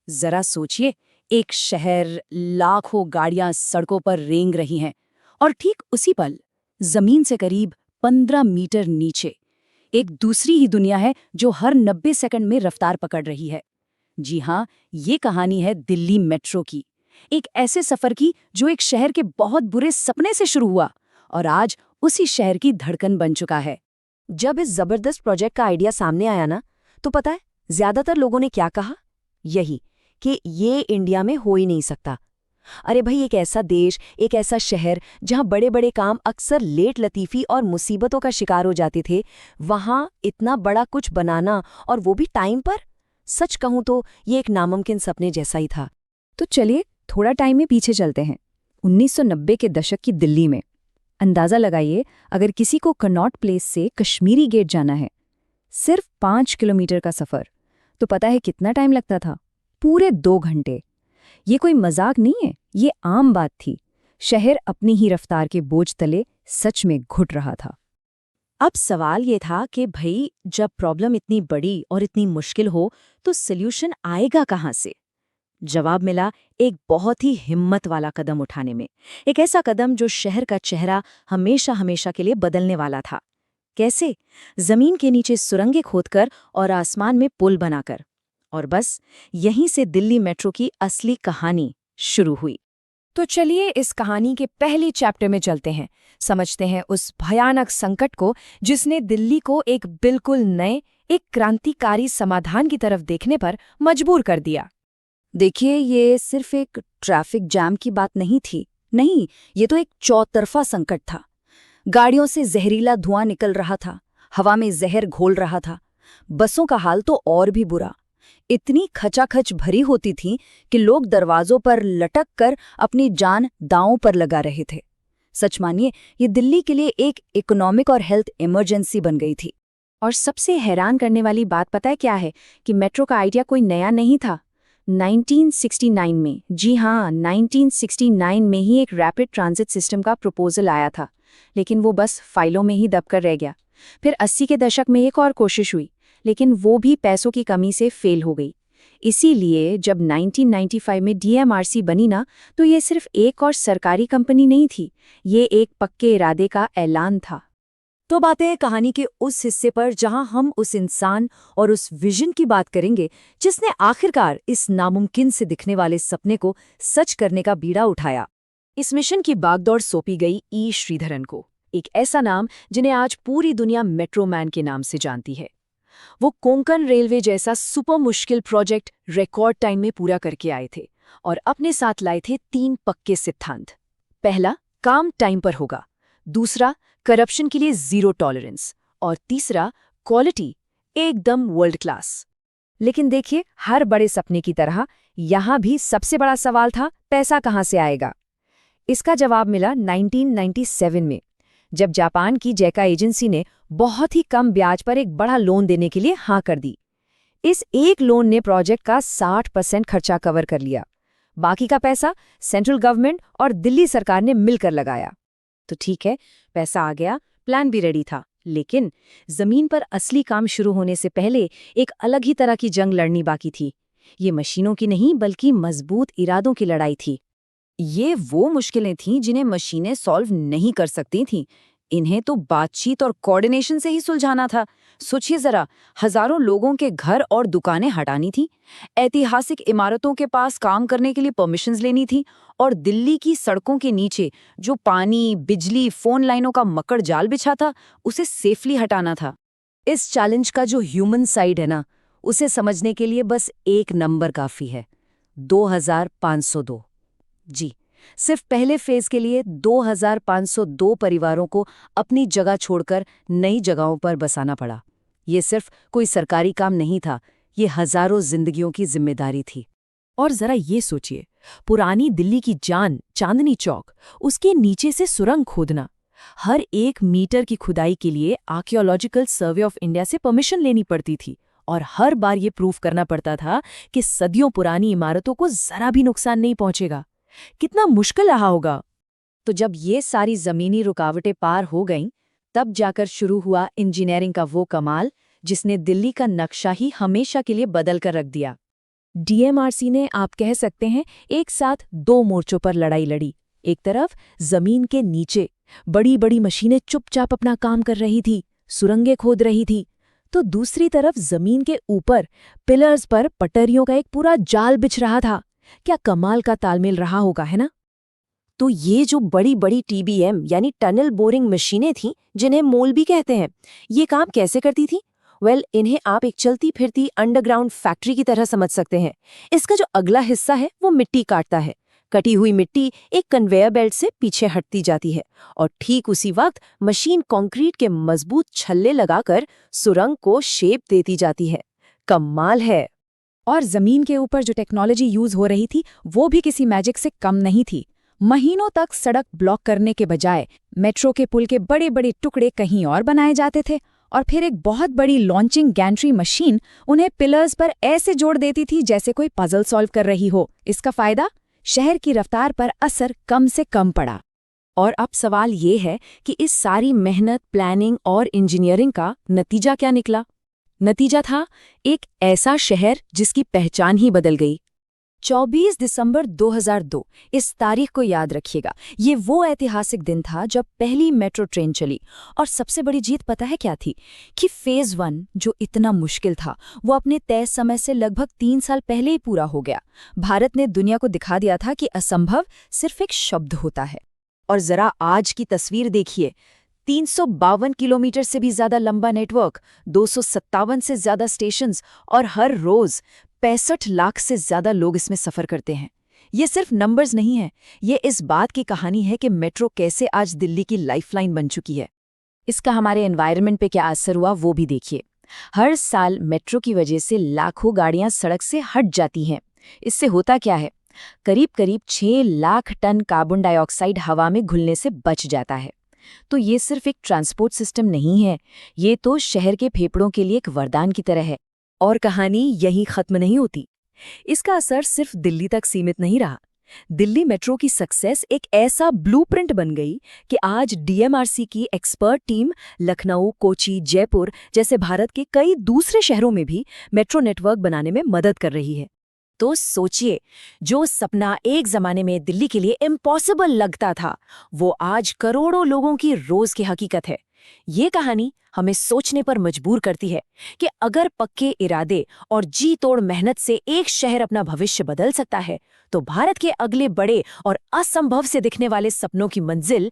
जरा सोचिए, एक शहर, लाखों गाड़ियां सड़कों पर रेंग रही हैं, और ठीक उसी पल जमीन से करीब 15 मीटर नीचे एक दूसरी ही दुनिया है जो हर 90 सेकंड में रफ्तार पकड़ रही है। जी हाँ, ये कहानी है दिल्ली मेट्रो की। एक ऐसे सफर की जो एक शहर के बहुत बुरे सपने से शुरू हुआ और आज उसी शहर की धड़कन बन चुका है। जब इस जबरदस्त प्रोजेक्ट का आइडिया सामने आया ना, तो पता है ज्यादातर लोगों ने क्या कहा? यही कि ये इंडिया में हो ही नहीं सकता। अरे भाई, एक ऐसा देश, एक ऐसा शहर जहां बड़े बड़े काम अक्सर लेट लतीफी और मुसीबतों का शिकार हो जाते थे, वहां इतना बड़ा कुछ बनाना, और वो भी टाइम पर। सच कहूं तो ये एक नामुमकिन सपने जैसा ही था। तो चलिए थोड़ा टाइम में पीछे चलते हैं, 1990 के दशक की दिल्ली में। अंदाजा लगाइए, अगर किसी को कनॉट प्लेस से कश्मीरी गेट जाना है, सिर्फ 5 किलोमीटर का सफर, तो पता है कितना टाइम लगता था? पूरे 2 घंटे। ये कोई मजाक नहीं है, ये आम बात थी। शहर अपनी ही रफ्तार के बोझ तले सच में घुट रहा था। अब सवाल ये था कि भाई, जब प्रॉब्लम इतनी बड़ी और इतनी मुश्किल हो तो सल्यूशन आएगा कहाँ से? जवाब मिला एक बहुत ही हिम्मत वाला कदम उठाने में। एक ऐसा कदम जो शहर का चेहरा हमेशा हमेशा के लिए बदलने वाला था। कैसे? जमीन के नीचे सुरंगें खोदकर और आसमान में पुल बनाकर। और बस यहीं से दिल्ली मेट्रो की असली कहानी शुरू हुई। तो चलिए इस कहानी के पहले चैप्टर में चलते हैं, समझते हैं उस भयानक संकट को जिसने दिल्ली को एक बिल्कुल नए, एक क्रांतिकारी समाधान की तरफ देखने पर मजबूर कर दिया। देखिए, ये सिर्फ एक ट्रैफिक जैम की बात नहीं थी। नहीं, ये तो एक चौतरफा संकट था। गाड़ियों से जहरीला धुआं निकल रहा था, हवा में जहर घोल रहा था। बसों का हाल तो और भी बुरा। इतनी खचाखच भरी होती थी कि लोग दरवाजों पर लटक कर अपनी जान दांव पर लगा रहे थे। सच मानिए, ये दिल्ली के लिए एक इकोनॉमिक और हेल्थ इमरजेंसी बन गई थी। और सबसे हैरान करने वाली बात पता है क्या है? कि मेट्रो का आइडिया कोई नया नहीं था। 1969 में, जी हाँ, 1969 में ही एक रैपिड ट्रांजिट सिस्टम का प्रपोजल आया था, लेकिन वो बस फाइलों में ही दबकर रह गया। फिर 80 के दशक में एक और कोशिश हुई, लेकिन वो भी पैसों की कमी से फेल हो गई। इसीलिए जब 1995 में डीएमआरसी बनी ना, तो ये सिर्फ एक और सरकारी कंपनी नहीं थी, ये एक पक्के इरादे का ऐलान था। तो बातें हैं कहानी के उस हिस्से पर जहां हम उस इंसान और उस विजन की बात करेंगे जिसने आखिरकार इस नामुमकिन से दिखने वाले सपने को सच करने का बीड़ा उठाया। इस मिशन की बागडोर सौंपी गई ई श्रीधरन को, एक ऐसा नाम जिन्हें आज पूरी दुनिया मेट्रो मैन के नाम से जानती है। वो कोंकण रेलवे जैसा सुपर मुश्किल प्रोजेक्ट रिकॉर्ड टाइम में पूरा करके आए थे और अपने साथ लाए थे 3 पक्के सिद्धांत। पहला, काम टाइम पर होगा। दूसरा, करप्शन के लिए 0 टॉलरेंस। और तीसरा, क्वालिटी एकदम वर्ल्ड क्लास। लेकिन देखिए, हर बड़े सपने की तरह यहां भी सबसे बड़ा सवाल था, पैसा कहां से आएगा? इसका जवाब मिला 1997 में, जब जापान की जैका एजेंसी ने बहुत ही कम ब्याज पर एक बड़ा लोन देने के लिए हाँ कर दी। इस एक लोन ने प्रोजेक्ट का 60% खर्चा कवर कर लिया। बाकी का पैसा सेंट्रल गवर्नमेंट और दिल्ली सरकार ने मिलकर लगाया। तो ठीक है, पैसा आ गया, प्लान भी रेडी था, लेकिन जमीन पर असली काम शुरू होने से पहले एक अलग ही तरह की जंग लड़नी बाकी थी। ये मशीनों की नहीं, बल्कि मजबूत इरादों की लड़ाई थी। ये वो मुश्किलें थीं जिन्हें मशीनें सॉल्व नहीं कर सकती थीं। इन्हें तो बातचीत और कोऑर्डिनेशन से ही सुलझाना था। सोचिए जरा, हजारों लोगों के घर और दुकानें हटानी थी, ऐतिहासिक इमारतों के पास काम करने के लिए परमिशंस लेनी थी, और दिल्ली की सड़कों के नीचे जो पानी, बिजली, फोन लाइनों का मकड़ जाल बिछा था, उसे सेफली हटाना था। इस चैलेंज का जो ह्यूमन साइड है ना, उसे समझने के लिए बस एक नंबर काफी है, 2502। जी, सिर्फ पहले फेज के लिए 2502 परिवारों को अपनी जगह छोड़कर नई जगहों पर बसाना पड़ा। ये सिर्फ कोई सरकारी काम नहीं था, ये हजारों जिंदगियों की जिम्मेदारी थी। और जरा ये सोचिए, पुरानी दिल्ली की जान चांदनी चौक, उसके नीचे से सुरंग खोदना। हर 1 मीटर की खुदाई के लिए आर्कियोलॉजिकल सर्वे ऑफ इंडिया से परमिशन लेनी पड़ती थी, और हर बार ये प्रूफ करना पड़ता था कि सदियों पुरानी इमारतों को जरा भी नुकसान नहीं पहुंचेगा। कितना मुश्किल रहा होगा। तो जब ये सारी जमीनी रुकावटें पार हो गईं, तब जाकर शुरू हुआ इंजीनियरिंग का वो कमाल जिसने दिल्ली का नक्शा ही हमेशा के लिए बदल कर रख दिया। डीएमआरसी ने, आप कह सकते हैं, एक साथ दो मोर्चों पर लड़ाई लड़ी। एक तरफ जमीन के नीचे बड़ी बड़ी मशीनें चुपचाप अपना काम कर रही थी, सुरंगें खोद रही थी, तो दूसरी तरफ जमीन के ऊपर पिलर्स पर पटरियों का एक पूरा जाल बिछ रहा था। क्या कमाल का तालमेल रहा होगा, है ना? तो ये जो बड़ी बड़ी टीबीएम यानी टनल बोरिंग मशीनें थीं, जिन्हें मोल भी कहते हैं, ये काम कैसे करती थी? इन्हें आप एक चलती फिरती अंडरग्राउंड फैक्ट्री की तरह समझ सकते हैं। इसका जो अगला हिस्सा है वो मिट्टी काटता है। कटी हुई मिट्टी एक कन्वेयर बेल्ट से पीछे हटती जाती है और ठीक उसी वक्त मशीन कंक्रीट के मजबूत छल्ले लगाकर सुरंग को शेप देती जाती है। कमाल है। और जमीन के ऊपर जो टेक्नोलॉजी यूज हो रही थी वो भी किसी मैजिक से कम नहीं थी। महीनों तक सड़क ब्लॉक करने के बजाय मेट्रो के पुल के बड़े बड़े टुकड़े कहीं और बनाए जाते थे, और फिर एक बहुत बड़ी लॉन्चिंग गैंट्री मशीन उन्हें पिलर्स पर ऐसे जोड़ देती थी जैसे कोई पजल सॉल्व कर रही हो। इसका फायदा? शहर की रफ्तार पर असर कम से कम पड़ा। और अब सवाल ये है कि इस सारी मेहनत, प्लानिंग और इंजीनियरिंग का नतीजा क्या निकला? नतीजा था एक ऐसा शहर जिसकी पहचान ही बदल गई। 24 दिसंबर 2002, इस तारीख को याद रखिएगा। ये वो ऐतिहासिक दिन था जब पहली मेट्रो ट्रेन चली। और सबसे बड़ी जीत पता है क्या थी? कि फेज 1, जो इतना मुश्किल था, वो अपने तय समय से लगभग 3 साल पहले ही पूरा हो गया। भारत ने दुनिया को दिखा दिया था कि असंभव सिर्फ एक शब्द होता है। और जरा आज की तस्वीर देखिए। 352 किलोमीटर से भी ज्यादा लंबा नेटवर्क, 257 से ज्यादा स्टेशंस और हर रोज 65 लाख से ज्यादा लोग इसमें सफर करते हैं। ये सिर्फ नंबर्स नहीं है, ये इस बात की कहानी है कि मेट्रो कैसे आज दिल्ली की लाइफलाइन बन चुकी है। इसका हमारे एनवायरनमेंट पे क्या असर हुआ वो भी देखिए। हर साल मेट्रो की वजह से लाखों गाड़ियां सड़क से हट जाती हैं। इससे होता क्या है? करीब करीब 6 लाख टन कार्बन डाइऑक्साइड हवा में घुलने से बच जाता है। तो ये सिर्फ एक ट्रांसपोर्ट सिस्टम नहीं है, ये तो शहर के फेफड़ों के लिए एक वरदान की तरह है। और कहानी यहीं खत्म नहीं होती। इसका असर सिर्फ दिल्ली तक सीमित नहीं रहा। दिल्ली मेट्रो की सक्सेस एक ऐसा ब्लूप्रिंट बन गई कि आज डीएमआरसी की एक्सपर्ट टीम लखनऊ, कोची, जयपुर जैसे भारत के कई दूसरे शहरों में भी मेट्रो नेटवर्क बनाने में मदद कर रही है। तो सोचिए, जो सपना एक जमाने में दिल्ली के लिए इम्पॉसिबल लगता था, वो आज करोड़ों लोगों की रोज की हकीकत है। ये कहानी हमें सोचने पर मजबूर करती है कि अगर पक्के इरादे और जी तोड़ मेहनत से एक शहर अपना भविष्य बदल सकता है, तो भारत के अगले बड़े और असंभव से दिखने वाले सपनों की मंजिल